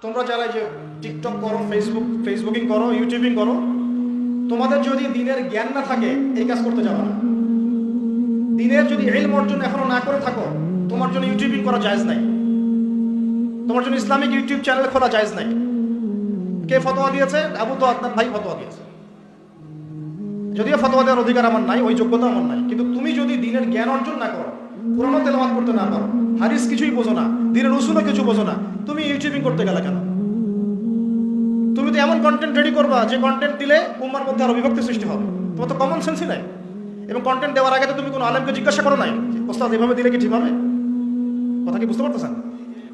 তোমরা যারা যে টিকটক করো, ফেসবুকিং করো, ইউটিউবিং করো, তোমাদের যদি দিনের জ্ঞান না থাকে এই কাজ করতে যাবে না। দিনের যদি ইলম অর্জন এখনো না করে থাকো, তোমার জন্য ইউটিউবিং করা জায়েজ নাই, তোমার জন্য ইসলামিক ইউটিউব চ্যানেল খোলা জায়েজ নাই। কে ফতোয়া দিয়েছে? আবু তো আপনার ভাই ফতোয়া দিয়েছে। যদিও ফতোয়া দেওয়ার অধিকার আমার নাই, ওই যোগ্যতা আমার নাই, কিন্তু তুমি যদি দিনের জ্ঞান অর্জন না করো, কোরআন তেলাওয়াত করতে না পারো, হাদিস কিছুই বোঝো না, দিনের উসুলও কিছু বোঝো না, তুমি ইউটিউবিং করতে গেলে কেন? তুমি তো এমন কন্টেন্ট রেডি করবা যে কন্টেন্ট দিলে উম্মার মধ্যে আরো বিভক্তি সৃষ্টি হবে। তোমার তো কমন সেন্সই নাই। এবং কন্টেন্ট দেওয়ার আগে তো তুমি কোনো আলেমকে জিজ্ঞাসা করো নাই, ওস্তাদ এভাবে দিলে কি ঠিক হবে? কথা কি বুঝতে পারতেছেন?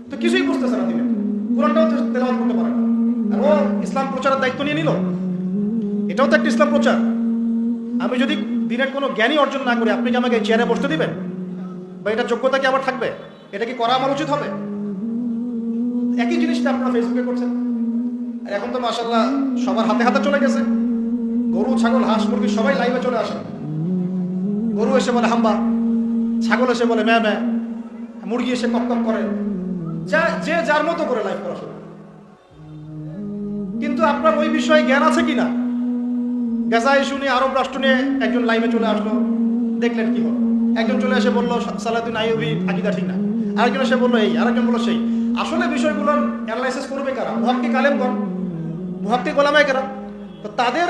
তো কিছুই বুঝতেছে না, দিলে কোরআনটাও তেলাওয়াত করতে পারে না, আর ও ইসলাম প্রচারের দায়িত্ব নিয়ে নিল। এটাও তো একটা ইসলাম প্রচার। আমি যদি দিনের কোনো জ্ঞানই অর্জন না করি, আপনি কি আমাকে চেয়ারে বসতে দিবেন? বা এটা যোগ্যতা কি আমার থাকবে? এটা কি করা আমার উচিত হবে? একই জিনিসটা আপনারা ফেসবুকে করছেন। আর এখন তো মাশাআল্লাহ সবার হাতে হাতে চলে গেছে। গরু, ছাগল, হাঁস, মুরগি সবাই লাইভে চলে আসে। গরু এসে বলে হাম্বা, ছাগল এসে বলে ম্যা ম্যা, মুরগি এসে কক কক করে, যে যার মতো করে লাইভ করা শুরু। কিন্তু আপনার ওই বিষয়ে জ্ঞান আছে কিনা? গাজা ইস্যু নিয়ে, আরব রাষ্ট্র নিয়ে একজন লাইভে চলে আসলো, দেখলেন কি হলো? একজন চলে এসে বললো সালাউদ্দিন আইয়ুবী আকীদা ঠিক না, আরেকজন এসে বললো এই, আরেকজন বললো সেই। আসলে বিষয়গুলোর অ্যানালাইসিস করবে কারা? মুহাক্কিক আলেমগণ, মুহাক্কিক ওলামায়ে কেরাম। তো তাদের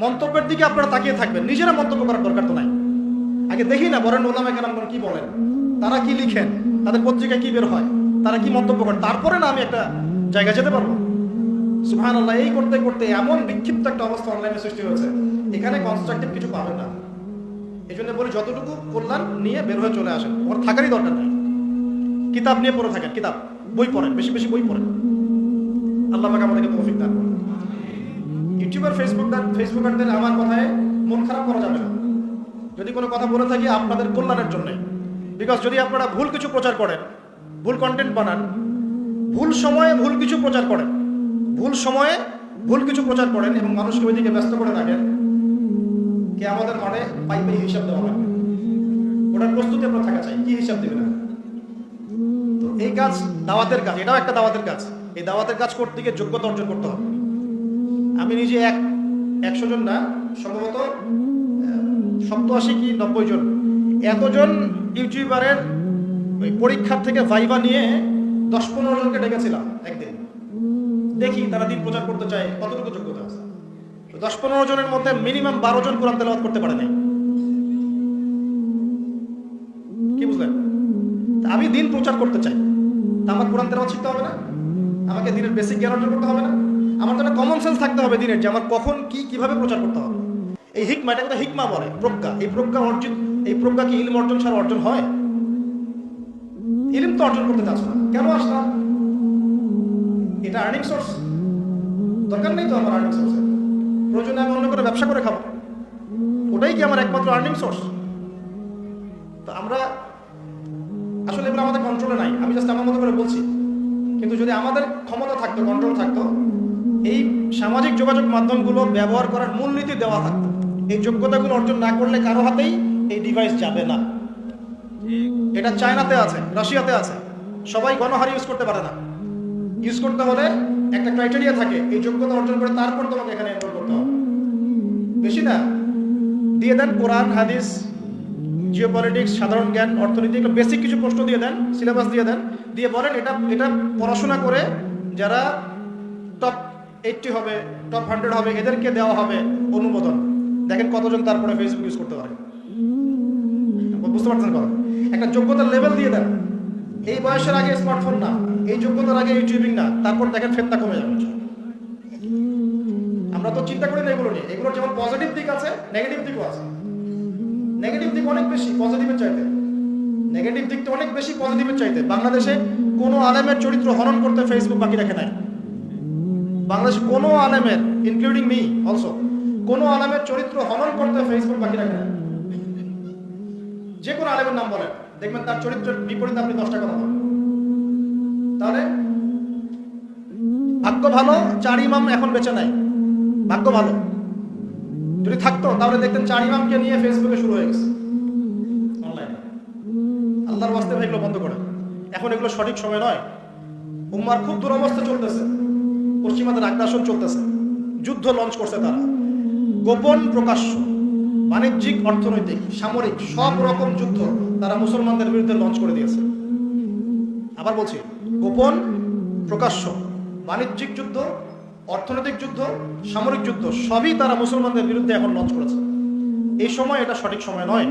মন্তব্যের দিকে আপনারা তাকিয়ে থাকবেন, নিজেরা মন্তব্য করার দরকার তো নাই। আগে দেখি না বরেন ওলামায়ে কেরামগণ কি বলেন, তারা কি লিখেন, তাদের পত্রিকায় কি বের হয়, তারা কি মন্তব্য করেন, তারপরে না আমি একটা জায়গায় যেতে পারবো। সুবহানাল্লাহ, এই করতে করতে এমন বিক্ষিপ্ত একটা অবস্থা অনলাইনে সৃষ্টি হয়েছে, এখানে কনস্ট্রাকটিভ কিছু পাবেন না। এই জন্য বলি যতটুকু কল্যাণ নিয়ে বের হয়ে চলে আসেন, ওর থাকারই দরকার নেই। কিতাব নিয়ে পড়ে থাকেন, কিতাব বই পড়েন, বেশি বেশি বই পড়েন। আল্লাহ পাক আমাদেরকে তৌফিক দান করুন। ইউটিউবার, ফেসবুকারদের আমার কথায় মন খারাপ করা যাবে না যদি কোনো কথা বলে থাকি আপনাদের কল্যাণের জন্য। বিকজ যদি আপনারা ভুল কিছু প্রচার করেন, ভুল কন্টেন্ট বানান, ভুল সময়ে ভুল কিছু প্রচার করেন, ভুল সময়ে ভুল কিছু প্রচার করেন এবং মানুষকে ওইদিকে ব্যস্ত করে রাখেন, কে আমাদের মাঠে পাই পাই হিসাব দেওয়া হবে। ওটার প্রস্তুতি আপনার থাকা চাই, কি হিসাব দেবে না। তো এই কাজ দাওয়াতের কাজ, এটাও একটা দাওয়াতের কাজ। এই দাওয়াতের কাজ করতে গিয়ে যোগ্যতা অর্জন করতে হবে। আমি নিজে 100 জন না, সম্ভবত 87 কি 90 জন, এতজন ইউটিউবারের ওই পরীক্ষার থেকে ভাইবা নিয়ে 10-15 জনকে ডেকেছিলাম একদিন। দেখি তারা দিন প্রচার করতে চায়, কতটুকু যোগ্যতা আছে। 10-15 জনের মধ্যে মিনিমাম 12 জন কোরআন তেলাওয়াত করতে পারে নাই। কি বুঝলেন? আমি দিন প্রচার করতে চাই, তা আমার কোরআন তেলাওয়াত শিখতে হবে না? আমাকে দিনের বেসিক জ্ঞান অর্জন করতে হবে না? আমার তো একটা কমন সেন্স থাকতে হবে দিনের, যে আমার কখন কি কিভাবে প্রচার করতে হবে। এই হিকমা, এটা কথা হিকমা বলে, প্রজ্ঞা। এই প্রজ্ঞা কি ইলম অর্জন ছাড়া অর্জন হয়? ইলম তো অর্জন করতে চাচ্ছ না, কেন আসলাম? এটা আর্নিং সোর্স, দরকার নেই তো আমার আর্নিং সোর্স। প্রয়োজনে আমি অন্য করে ব্যবসা করে খাবো, ওটাই কি আমার একমাত্র আর্নিং সোর্স? তো আমরা আসলে এগুলো আমাদের কন্ট্রোলে নাই, আমি জাস্ট আমার মতো করে বলছি। কিন্তু যদি আমাদের ক্ষমতা থাকতো, কন্ট্রোল থাকতো, এই সামাজিক যোগাযোগ মাধ্যমগুলো ব্যবহার করার মূলনীতি দেওয়া থাকতো, এই যোগ্যতাগুলো অর্জন না করলে কারো হাতেই এই ডিভাইস যাবে না। এটা চায়নাতে আছে, রাশিয়াতে আছে, সবাই গণহারে ইউজ করতে পারে না। ইউজ করতে হলে একটা ক্রাইটেরিয়া থাকে, এই যোগ্যতা অর্জন করে তারপর তোমাকে এখানে এনরোল করতে হবে। বেশি না, দিয়ে দেন কোরআন, হাদিস, জিওপলিটিক্স, সাধারণ জ্ঞান, অর্থনীতি, এগুলো বেসিক কিছু প্রশ্ন দিয়ে দেন, সিলেবাস দিয়ে দেন, দিয়ে বলেন এটা পড়াশোনা করে যারা টপ 80 হবে, টপ 100 হবে, এদেরকে দেওয়া হবে অনুমোদন। দেখেন কতজন তারপরে ফেসবুক ইউজ করতে পারে। বুঝতে পারছেন কথা? একটা যোগ্যতার লেভেল দিয়ে দেন। এই বয়সের আগে স্মার্টফোন না, এই যোগ্যতার আগে ইউটিউবিং না, তারপর দেখেন ফেতনা কমে যাবে। আমরা তো চিন্তা করি না এগুলো নিয়ে। এগুলোর যেমন পজিটিভ দিক আছে, নেগেটিভ দিকও আছে। নেগেটিভ দিক অনেক বেশি পজিটিভের চাইতে, নেগেটিভ দিকটা অনেক বেশি পজিটিভের চাইতে। বাংলাদেশে কোনো আলেমের চরিত্র হনন করতে ফেসবুক বাকি রাখে নাই। বাংলাদেশে কোনো আলেমের, ইনক্লুডিং মি অলসো, কোনো আলেমের চরিত্র হনন করতে ফেসবুক বাকি রাখে নাই। যে কোনো আলেমের নাম বলেন, দেখবেন তার চরিত্রের বিপরীতে আপনি 10টা কথা বলেন। তাহলে ভাগ্য ভালো 4 ইমাম এখন বেঁচে নাই, ভাগ্য ভালো। যদি থাকতো তাহলে দেখতেন 4 ইমামকে নিয়ে ফেসবুকে শুরু হয়ে গেছে অনলাইনে। আল্লাহর ওয়াস্তে ভাই এগুলো বন্ধ করে, এখন এগুলো সঠিক সময় নয়। উম্মার খুব দুরবস্থা চলতেছে, পশ্চিমাদের আগ্রাসন চলতেছে, যুদ্ধ লঞ্চ করছে তারা, গোপন প্রকাশ্য, বাণিজ্যিক, অর্থনৈতিক, সামরিক সব রকম যুদ্ধ তারা মুসলমানদের বিরুদ্ধে লঞ্চ করে দিয়েছে। আবার বলছি, গোপন, প্রকাশ্য, বাণিজ্যিক যুদ্ধ, অর্থনৈতিক যুদ্ধ, সামরিক যুদ্ধ সবই তারা মুসলমানদের বিরুদ্ধে এখন লঞ্চ করেছে। এই সময় এটা সঠিক সময় নয়।